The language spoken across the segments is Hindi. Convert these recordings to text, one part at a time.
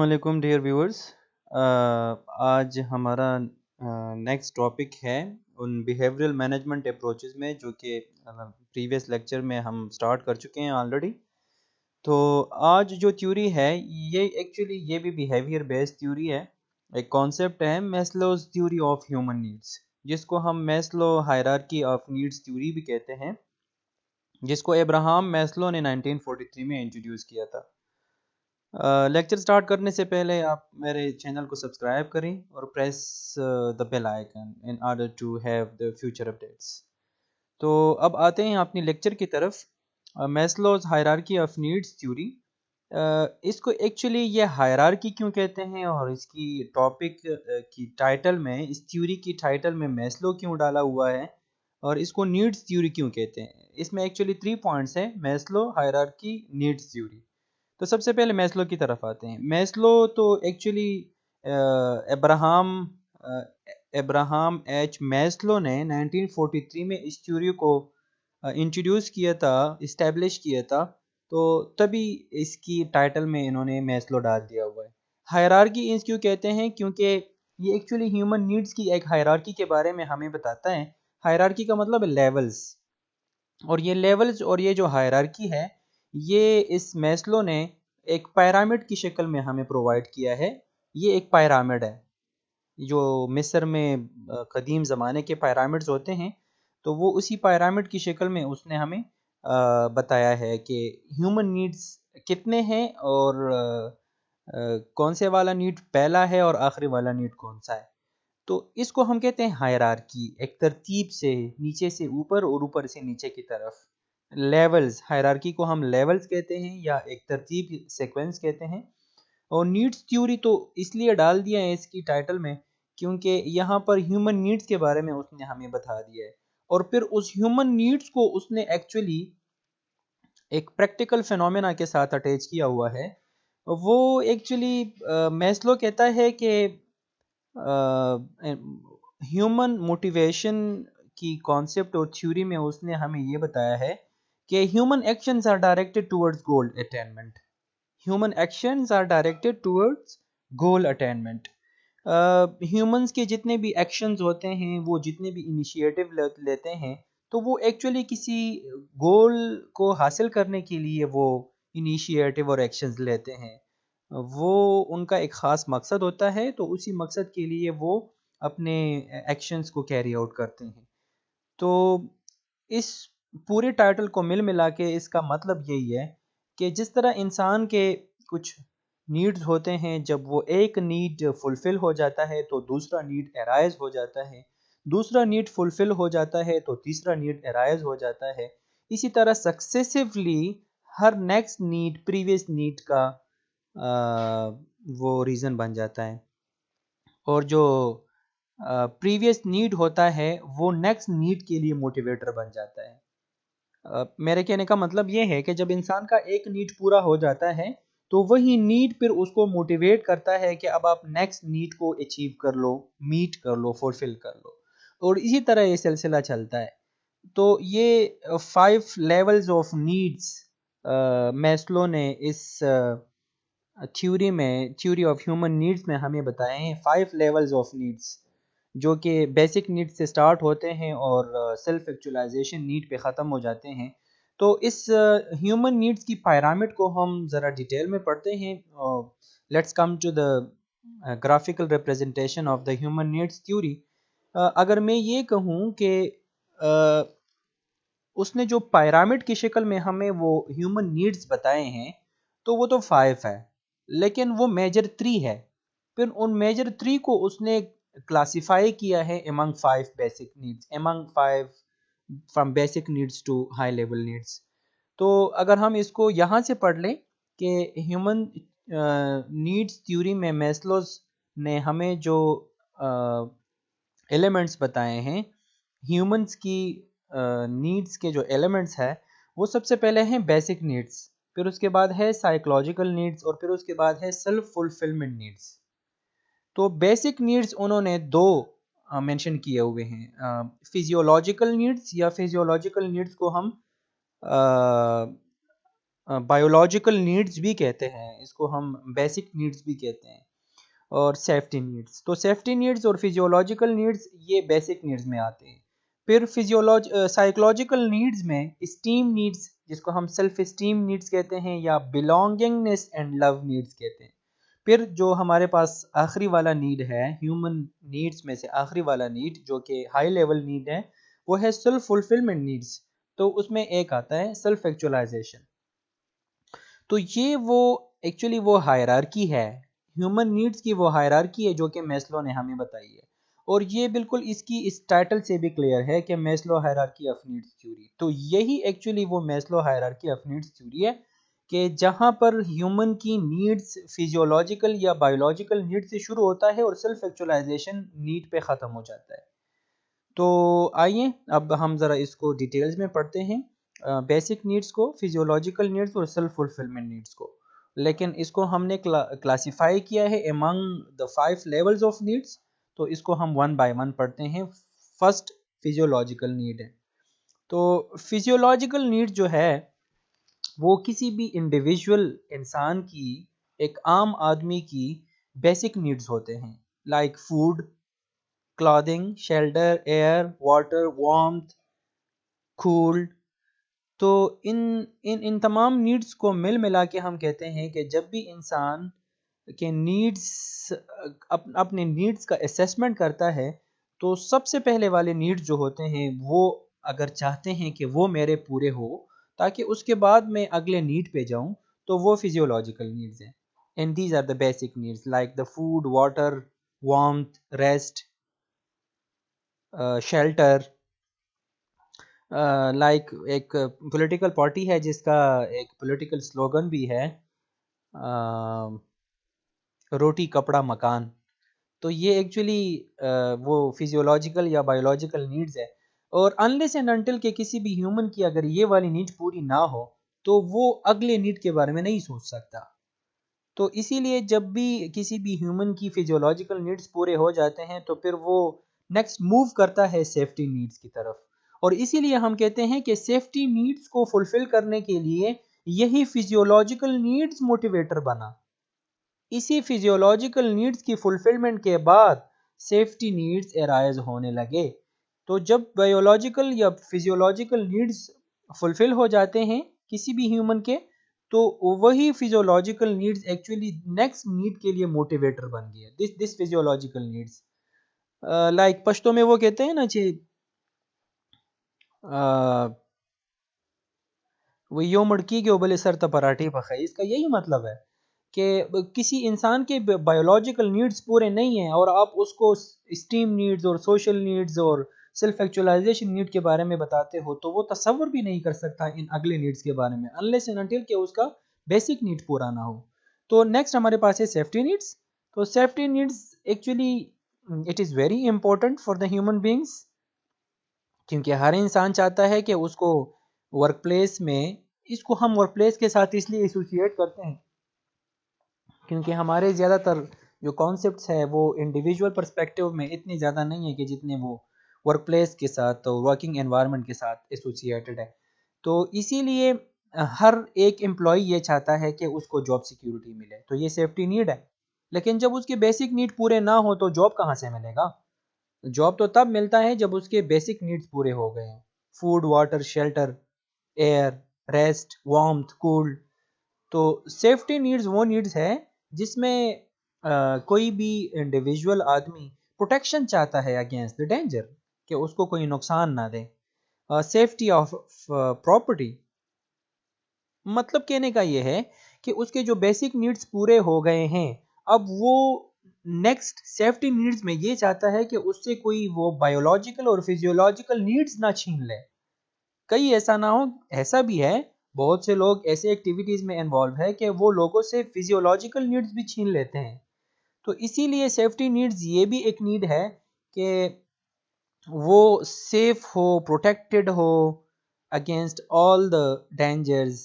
वालेकुम डियर व्यूअर्स। आज हमारा नेक्स्ट टॉपिक है उन बिहेवियरल मैनेजमेंट अप्रोचेस में जो कि प्रीवियस लेक्चर में हम स्टार्ट कर चुके हैं ऑलरेडी। तो आज जो थ्योरी है ये भी बिहेवियर बेस्ड थ्योरी है। एक कॉन्सेप्ट है Maslow's theory of human needs, जिसको हम Maslow hierarchy of needs theory भी कहते हैं, जिसको एब्राहम मैस्लो ने 1943 में इंट्रोड्यूस किया था। लेक्चर स्टार्ट करने से पहले आप मेरे चैनल को सब्सक्राइब करें और press the bell icon in order to have the future updates. तो अब आते हैं अपनी लेक्चर की तरफ। Maslow's hierarchy of needs theory, इसको एक्चुअली ये हायरार्की क्यों कहते हैं और इसकी टॉपिक की टाइटल में, इस थ्योरी की टाइटल में मैस्लो क्यों डाला हुआ है और इसको नीड्स थ्योरी क्यों कहते हैं। इसमें एक्चुअली 3 पॉइंट्स हैं: मैस्लो, हायरार्की, नीड्स थ्योरी। तो सबसे पहले मैस्लो की तरफ आते हैं। मैस्लो तो actually Abraham Abraham H Maslow ने 1943 में इस थ्योरी को इंट्रोड्यूस किया था, इस्टेब्लिश किया था। तो तभी इसकी टाइटल में इन्होंने मैस्लो डाल दिया हुआ है। हायरार्की इस क्यों कहते हैं, क्योंकि ये एक्चुअली ह्यूमन नीड्स की एक हायरार्की के बारे में हमें बताता है। हायरार्की का मतलब लेवल्स, और ये लेवल्स और ये जो हायरार्की है, ये इस मैस्लो ने एक पिरामिड की शक्ल में हमें प्रोवाइड किया है। ये एक पिरामिड है जो मिस्र में कदीम ज़माने के पिरामिड्स होते हैं, तो वो उसी पिरामिड की शक्ल में उसने हमें बताया है कि ह्यूमन नीड्स कितने हैं और कौन से वाला नीड पहला है और आखिरी वाला नीड कौन सा है। तो इसको हम कहते हैं हायरार्की, एक तरतीब से नीचे से ऊपर और ऊपर से नीचे की तरफ। लेवल्स, हायरार्की को हम लेवल्स कहते हैं या एक तरतीब सीक्वेंस कहते हैं। और नीड्स थ्योरी तो इसलिए डाल दिया है इसकी टाइटल में क्योंकि यहाँ पर ह्यूमन नीड्स के बारे में उसने हमें बता दिया है, और फिर उस ह्यूमन नीड्स को उसने एक्चुअली एक प्रैक्टिकल फिनोमेना के साथ अटैच किया हुआ है। वो एक्चुअली मैस्लो कहता है कि ह्यूमन मोटिवेशन की कॉन्सेप्ट और थ्योरी में उसने हमें ये बताया है कि human actions are directed towards goal attainment. Human actions are directed towards goal attainment. Humans के जितने भी एक्शंस होते हैं, वो जितने भी इनिशिएटिव लेते हैं, तो वो एक्चुअली किसी गोल को हासिल करने के लिए वो इनिशिएटिव और एक्शंस लेते हैं। वो उनका एक ख़ास मकसद होता है, तो उसी मकसद के लिए वो अपने एक्शंस को कैरी आउट करते हैं। तो इस पूरे टाइटल को मिल मिला के इसका मतलब यही है कि जिस तरह इंसान के कुछ नीड्स होते हैं, जब वो एक नीड फुलफ़िल हो जाता है तो दूसरा नीड अराइज़ हो जाता है, दूसरा नीड फुलफ़िल हो जाता है तो तीसरा नीड अराइज़ हो जाता है। इसी तरह सक्सेसिवली हर नेक्स्ट नीड प्रीवियस नीड का वो रीज़न बन जाता है, और जो प्रीवियस नीड होता है वो नेक्स्ट नीड के लिए मोटिवेटर बन जाता है। मेरे कहने का मतलब ये है कि जब इंसान का एक नीड पूरा हो जाता है, तो वही नीड फिर उसको मोटिवेट करता है कि अब आप नेक्स्ट नीड को अचीव कर लो, मीट कर लो, फुलफिल कर लो, और इसी तरह ये सिलसिला चलता है। तो ये 5 लेवल्स ऑफ नीड्स मैस्लो ने इस थ्योरी में, थ्योरी ऑफ ह्यूमन नीड्स में हमें बताए हैं। 5 लेवल्स ऑफ नीड्स जो कि बेसिक नीड्स से स्टार्ट होते हैं और सेल्फ एक्चुअलाइजेशन नीड पे ख़त्म हो जाते हैं। तो इस ह्यूमन नीड्स की पिरामिड को हम ज़रा डिटेल में पढ़ते हैं। Let's come to the graphical representation of the human needs theory. अगर मैं ये कहूँ कि उसने जो पिरामिड की शक्ल में हमें वो ह्यूमन नीड्स बताए हैं, तो वो तो 5 है, लेकिन वो मेजर 3 है। फिर उन मेजर 3 को उसने क्लासिफाई किया है among 5 basic needs, among 5 from basic needs to high level needs. तो अगर हम इसको यहाँ से पढ़ लें कि ह्यूमन नीड्स थ्योरी में मैस्लोस ने हमें जो एलिमेंट्स बताए हैं ह्यूमंस की नीड्स के, जो एलिमेंट्स है, वो सबसे पहले हैं बेसिक नीड्स, फिर उसके बाद है साइकोलॉजिकल नीड्स, और फिर उसके बाद है सेल्फ फुलफिलमेंट नीड्स। तो बेसिक नीड्स उन्होंने दो मेंशन किए हुए हैं। फिजियोलॉजिकल नीड्स, या फिजियोलॉजिकल नीड्स को हम बायोलॉजिकल नीड्स भी कहते हैं, इसको हम बेसिक नीड्स भी कहते हैं, और सेफ्टी नीड्स। तो सेफ्टी नीड्स और फिजियोलॉजिकल नीड्स ये बेसिक नीड्स में आते हैं। फिर साइकोलॉजिकल नीड्स में स्टीम नीड्स, जिसको हम सेल्फ स्टीम नीड्स कहते हैं, या बिलोंगिंगनेस एंड लव नीड्स कहते हैं। फिर जो हमारे पास आखिरी वाला नीड है, ह्यूमन नीड्स में से आखिरी वाला नीड जो कि हाई लेवल नीड है, वो है सेल्फ फुलफिलमेंट नीड्स। तो उसमें एक आता है सेल्फ एक्चुअलाइजेशन। तो ये वो एक्चुअली वो हायरार्की है, ह्यूमन नीड्स की वो हायरार्की है जो कि मैस्लो ने हमें बताई है। और ये बिल्कुल इसकी इस टाइटल से भी क्लियर है कि Maslow hierarchy of needs theory. तो यही एक्चुअली वो Maslow hierarchy of needs theory है कि जहाँ पर ह्यूमन की नीड्स फिजियोलॉजिकल या बायोलॉजिकल नीड से शुरू होता है और सेल्फ एक्चुअलाइजेशन नीड पे ख़त्म हो जाता है। तो आइए अब हम ज़रा इसको डिटेल्स में पढ़ते हैं, बेसिक नीड्स को, फिजियोलॉजिकल नीड्स और सेल्फ फुलफिलमेंट नीड्स को। लेकिन इसको हमने क्लासिफाई किया है among the 5 levels of needs. तो इसको हम वन बाय वन पढ़ते हैं। फर्स्ट फिजियोलॉजिकल नीड है। तो फिजियोलॉजिकल नीड जो है वो किसी भी इंडिविजुअल इंसान की, एक आम आदमी की बेसिक नीड्स होते हैं, like food, clothing, shelter, air, water, warmth, cool. तो इन इन इन तमाम नीड्स को मिल मिला के हम कहते हैं कि जब भी इंसान के नीड्स अपने नीड्स का असेसमेंट करता है, तो सबसे पहले वाले नीड्स जो होते हैं वो अगर चाहते हैं कि वो मेरे पूरे हो ताकि उसके बाद मैं अगले नीड पे जाऊं, तो वो फिजियोलॉजिकल नीड्स हैं। And these are the basic needs like the food, water, warmth, rest, shelter. Like एक पॉलिटिकल पार्टी है जिसका एक पॉलिटिकल स्लोगन भी है, रोटी कपड़ा मकान। तो ये एक्चुअली वो फिजियोलॉजिकल या बायोलॉजिकल नीड्स है। और अनलेस एंड अनटिल के किसी भी ह्यूमन की अगर ये वाली नीड पूरी ना हो, तो वो अगले नीड के बारे में नहीं सोच सकता। तो इसीलिए जब भी किसी भी ह्यूमन की फिजियोलॉजिकल नीड्स पूरे हो जाते हैं, तो फिर वो नेक्स्ट मूव करता है सेफ्टी नीड्स की तरफ। और इसीलिए हम कहते हैं कि सेफ्टी नीड्स को फुलफिल करने के लिए यही फिजियोलॉजिकल नीड्स मोटिवेटर बना। इसी फिजियोलॉजिकल नीड्स की फुलफिलमेंट के बाद सेफ्टी नीड्स एराइज होने लगे। तो जब बायोलॉजिकल या फिजियोलॉजिकल नीड्स फुलफिल हो जाते हैं किसी भी ह्यूमन के, तो वही physiological needs actually next need के लिए मोटिवेटर बन गया। This physiological needs, like Pashto में वो कहते हैं ना कि वो यो मड़की के उबले सर त पराठे पकाई। इसका यही मतलब है कि किसी इंसान के बायोलॉजिकल नीड्स पूरे नहीं हैं और आप उसको स्टीम नीड्स और सोशल नीड्स और सेल्फ एक्चुअलाइजेशन नीड के बारे में बताते हो, तो वो तसव्वुर भी नहीं कर सकता इन अगले नीड्स के बारे में अनलेस एंड अनटिल कि उसका बेसिक नीड पूरा ना हो। तो नेक्स्ट हमारे पास है सेफ्टी नीड्स। तो safety needs actually it is very important for the human beings, क्योंकि हर इंसान चाहता है कि उसको वर्क प्लेस में, इसको हम वर्क प्लेस के साथ इसलिए एसोसिएट करते हैं क्योंकि हमारे ज़्यादातर जो कॉन्सेप्ट्स है वो इंडिविजुअल पर्सपेक्टिव में इतने ज़्यादा नहीं है कि जितने वो वर्क प्लेस के साथ, तो वर्किंग एनवायरनमेंट के साथ एसोसिएटेड है। तो इसीलिए हर एक एम्प्लॉय ये चाहता है कि उसको जॉब सिक्योरिटी मिले, तो ये सेफ्टी नीड है। लेकिन जब उसके बेसिक नीड पूरे ना हो तो जॉब कहाँ से मिलेगा? जॉब तो तब मिलता है जब उसके बेसिक नीड्स पूरे हो गए हैं, food, water, shelter, air, rest, warmth, cool. तो सेफ्टी नीड्स वो नीड्स है जिसमें कोई भी इंडिविजुअल आदमी प्रोटेक्शन चाहता है अगेंस्ट द डेंजर, कि उसको कोई नुकसान ना दे। सेफ्टी ऑफ प्रॉपर्टी, मतलब कहने का ये है कि उसके जो बेसिक नीड्स पूरे हो गए हैं, अब वो नेक्स्ट सेफ्टी नीड्स में ये चाहता है कि उससे कोई वो बायोलॉजिकल और फिजियोलॉजिकल नीड्स ना छीन ले। कहीं ऐसा ना हो, ऐसा भी है, बहुत से लोग ऐसे एक्टिविटीज में इन्वॉल्व है कि वो लोगों से फिजियोलॉजिकल नीड्स भी छीन लेते हैं। तो इसीलिए सेफ्टी नीड्स ये भी एक नीड है कि वो सेफ हो, प्रोटेक्टेड हो अगेंस्ट ऑल द डेंजर्स।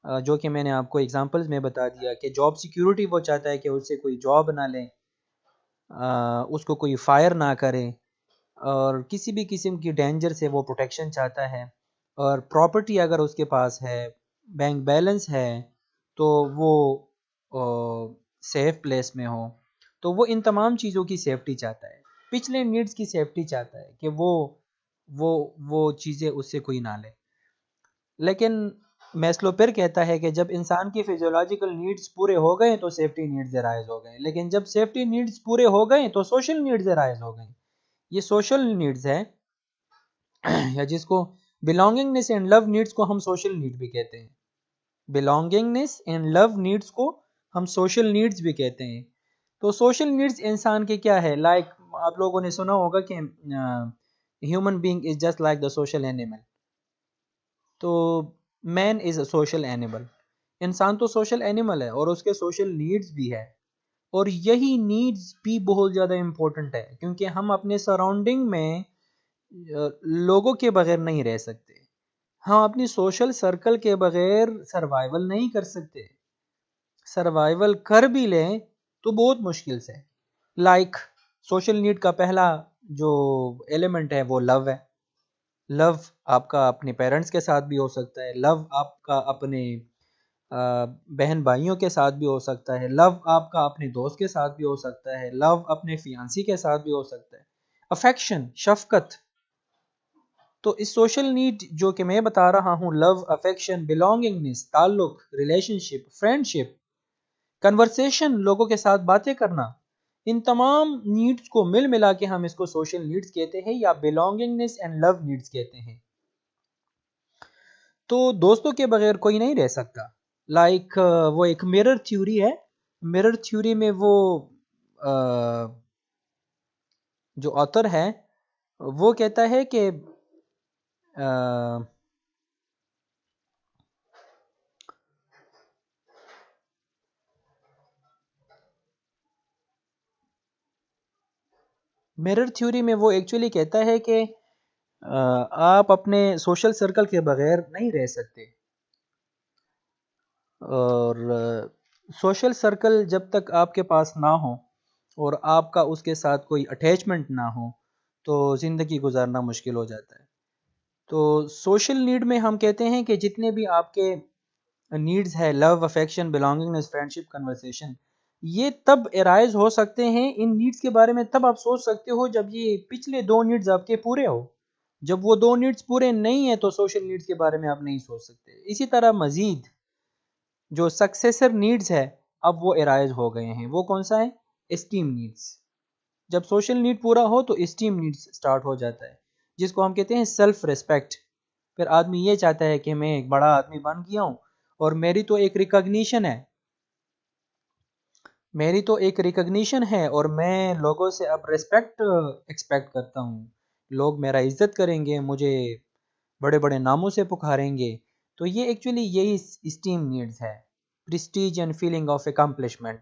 जो कि मैंने आपको एग्जांपल्स में बता दिया कि जॉब सिक्योरिटी वो चाहता है कि उससे कोई जॉब ना ले, उसको कोई फायर ना करे, और किसी भी किस्म की डेंजर से वो प्रोटेक्शन चाहता है। और प्रॉपर्टी अगर उसके पास है, बैंक बैलेंस है, तो वो सेफ प्लेस में हो, तो वो इन तमाम चीज़ों की सेफ्टी चाहता है। पिछले नीड्स की सेफ्टी चाहता है कि वो वो चीज़ें उससे कोई ना ले। लेकिन मैस्लो फिर कहता है कि जब इंसान की फिजियोलॉजिकल नीड्स पूरे हो गए तो सेफ्टी नीड्स अराइज हो गए, लेकिन जब सेफ्टी नीड्स पूरे हो गए तो सोशल नीड्स अराइज हो गए। ये सोशल नीड्स है या जिसको बिलोंगिंगनेस एंड लव नीड्स को हम सोशल नीड भी कहते हैं। बिलोंगिंगनेस एंड लव नीड्स को हम सोशल नीड्स भी कहते हैं। तो सोशल नीड्स इंसान के क्या है, लाइक आप लोगों ने सुना होगा कि human being is just like the social animal. तो man is a social animal, इंसान तो सोशल एनिमल है और उसके सोशल नीड्स भी है। और यही नीड्स भी बहुत ज़्यादा इम्पोर्टेंट है, क्योंकि हम अपने सराउंडिंग में लोगों के बगैर नहीं रह सकते। हम अपनी सोशल सर्कल के बगैर सर्वाइवल नहीं कर सकते। सर्वाइवल कर भी लें तो बहुत मुश्किल से। लाइक सोशल नीड का पहला जो एलिमेंट है वो लव है। लव आपका अपने पेरेंट्स के साथ भी हो सकता है, लव आपका अपने बहन भाइयों के साथ भी हो सकता है, लव आपका अपने दोस्त के साथ भी हो सकता है, लव अपने फियांसी के साथ भी हो सकता है। अफेक्शन, शफकत। तो इस सोशल नीड जो कि मैं बता रहा हूँ, लव, अफेक्शन, बिलोंगिंगनेस, ताल्लुक, रिलेशनशिप, फ्रेंडशिप, कन्वर्सेशन, लोगों के साथ बातें करना, इन तमाम नीड्स को मिल मिला के हम इसको सोशल नीड्स कहते हैं या बिलोंगिंगनेस एंड लव नीड्स कहते हैं। तो दोस्तों के बगैर कोई नहीं रह सकता। लाइक वो एक मिरर थ्योरी है। मिरर थ्योरी में वो जो ऑथर है वो कहता है कि मिरर थ्योरी में वो एक्चुअली कहता है कि आप अपने सोशल सर्कल के बगैर नहीं रह सकते। और सोशल सर्कल जब तक आपके पास ना हो और आपका उसके साथ कोई अटैचमेंट ना हो तो ज़िंदगी गुजारना मुश्किल हो जाता है। तो सोशल नीड में हम कहते हैं कि जितने भी आपके नीड्स है, love, affection, belongingness, friendship, conversation, ये तब एराइज हो सकते हैं। इन नीड्स के बारे में तब आप सोच सकते हो जब ये पिछले दो नीड्स आपके पूरे हो। जब वो दो नीड्स पूरे नहीं है तो सोशल नीड्स के बारे में आप नहीं सोच सकते। इसी तरह मजीद जो सक्सेसर नीड्स है अब वो एराइज हो गए हैं। वो कौन सा है? Esteem needs. जब सोशल नीड पूरा हो तो एस्टीम नीड्स स्टार्ट हो जाता है, जिसको हम कहते हैं सेल्फ रिस्पेक्ट। फिर आदमी ये चाहता है कि मैं एक बड़ा आदमी बन गया हूँ और मेरी तो एक रिकॉग्निशन है, मेरी तो एक रिकॉग्निशन है और मैं लोगों से अब रिस्पेक्ट एक्सपेक्ट करता हूँ। लोग मेरा इज्जत करेंगे, मुझे बड़े बड़े नामों से पुकारेंगे। तो ये एक्चुअली यही स्टीम नीड्स है, Prestige and feeling of accomplishment.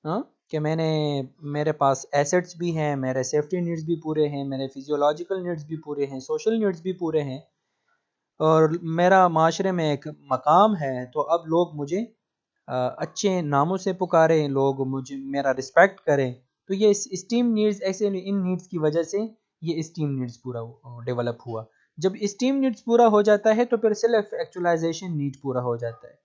हाँ, कि मेरे पास एसेट्स भी हैं, मेरे सेफ्टी नीड्स भी पूरे हैं, मेरे फिजियोलॉजिकल नीड्स भी पूरे हैं, सोशल नीड्स भी पूरे हैं और मेरा माशरे में एक मकाम है। तो अब लोग मुझे अच्छे नामों से पुकारें, लोग मुझे मेरा रिस्पेक्ट करें। तो ये स्टीम नीड्स ऐसे इन नीड्स की वजह से ये स्टीम नीड्स पूरा डेवलप हुआ। जब स्टीम नीड्स पूरा हो जाता है तो फिर सेल्फ एक्चुअलाइजेशन नीड पूरा हो जाता है।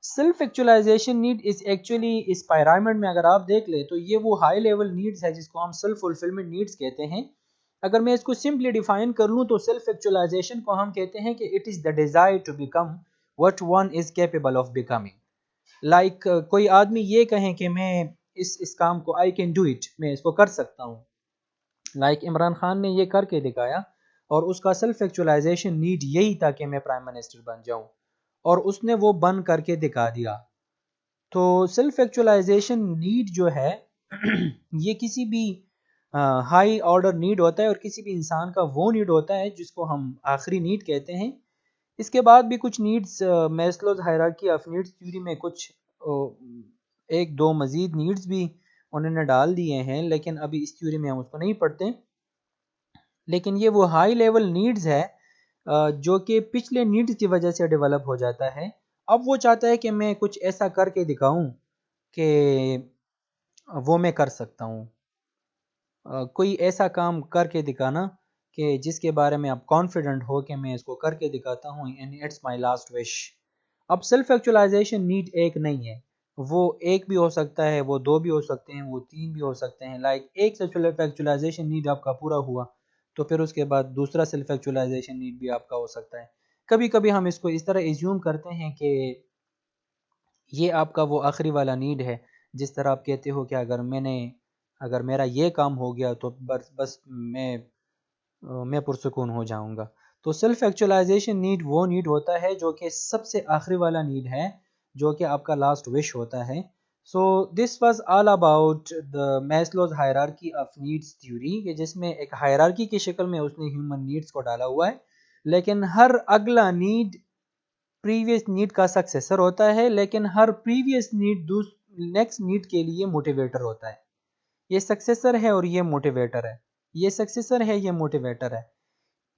Self actualization need is actually इस पिरामिड में अगर आप देख ले तो ये वो हाई लेवल नीड्स है जिसको हम सेल्फ फुलफिलमेंट नीड्स कहते हैं। अगर मैं इसको सिंपली डिफाइन कर लूँ तो सेल्फ एक्चुअलाइजेशन को हम कहते हैं कि it is the desire to become what one is capable of becoming. Like कोई आदमी ये कहें कि मैं इस काम को आई कैन डू इट, मैं इसको कर सकता हूँ। लाइक इमरान खान ने ये करके दिखाया और उसका सेल्फ एक्चुअलाइजेशन नीड यही था कि मैं प्राइम मिनिस्टर बन जाऊं और उसने वो बन करके दिखा दिया। तो सेल्फ एक्चुअलाइजेशन नीड जो है ये किसी भी हाई ऑर्डर नीड होता है और किसी भी इंसान का वो नीड होता है जिसको हम आखिरी नीड कहते हैं। इसके बाद भी कुछ needs Maslow's hierarchy of needs theory में कुछ एक दो मजीद नीड्स भी उन्होंने डाल दिए हैं, लेकिन अभी इस थ्योरी में हम उसको नहीं पढ़ते। लेकिन ये वो हाई लेवल नीड्स है जो कि पिछले नीड्स की वजह से डेवलप हो जाता है। अब वो चाहता है कि मैं कुछ ऐसा करके दिखाऊं कि वो मैं कर सकता हूँ। कोई ऐसा काम करके दिखाना कि जिसके बारे में आप कॉन्फिडेंट हो कि मैं इसको करके दिखाता हूँ and it's my last wish. अब सेल्फ एक्चुअलाइजेशन नीड एक नहीं है, वो एक भी हो सकता है, वो दो भी हो सकते हैं, वो तीन भी हो सकते हैं। लाइक एक सेल्फ एक्चुअलाइजेशन नीड आपका पूरा हुआ तो फिर उसके बाद दूसरा सेल्फ एक्चुअलाइजेशन नीड भी आपका हो सकता है। कभी कभी हम इसको इस तरह एज्यूम करते हैं कि ये आपका वो आखिरी वाला नीड है, जिस तरह आप कहते हो कि अगर मेरा ये काम हो गया तो बस बस मैं पुरसुकून हो जाऊंगा। तो सेल्फ एक्चुअलाइजेशन नीड वो नीड होता है जो कि सबसे आखिरी वाला नीड है, जो कि आपका लास्ट विश होता है। So this was all about the Maslow's hierarchy of needs theory, जिसमें एक हायरार्की की शक्ल में उसने ह्यूमन नीड्स को डाला हुआ है। लेकिन हर अगला नीड प्रीवियस नीड का सक्सेसर होता है, लेकिन हर प्रीवियस नीड नेक्स्ट नीड के लिए मोटिवेटर होता है। ये सक्सेसर है और ये मोटिवेटर है, ये सक्सेसर है, ये मोटिवेटर है।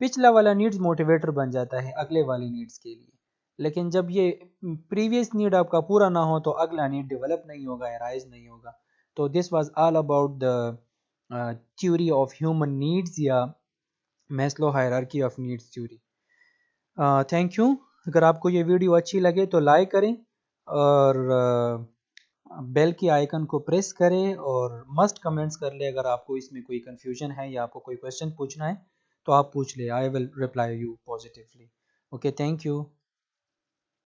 पिछला वाला नीड्स मोटिवेटर बन जाता है अगले वाली नीड्स के लिए। लेकिन जब ये प्रीवियस नीड आपका पूरा ना हो तो अगला नीड डेवलप नहीं होगा, राइज नहीं होगा। तो this was all about the theory of human needs या Maslow hierarchy of needs theory. Thank you. अगर आपको ये वीडियो अच्छी लगे तो लाइक करें और बेल की आइकन को प्रेस करें और मस्ट कमेंट्स कर ले अगर आपको इसमें कोई कंफ्यूजन है या आपको कोई क्वेश्चन पूछना है तो आप पूछ ले, I will reply you positively. Okay, thank you.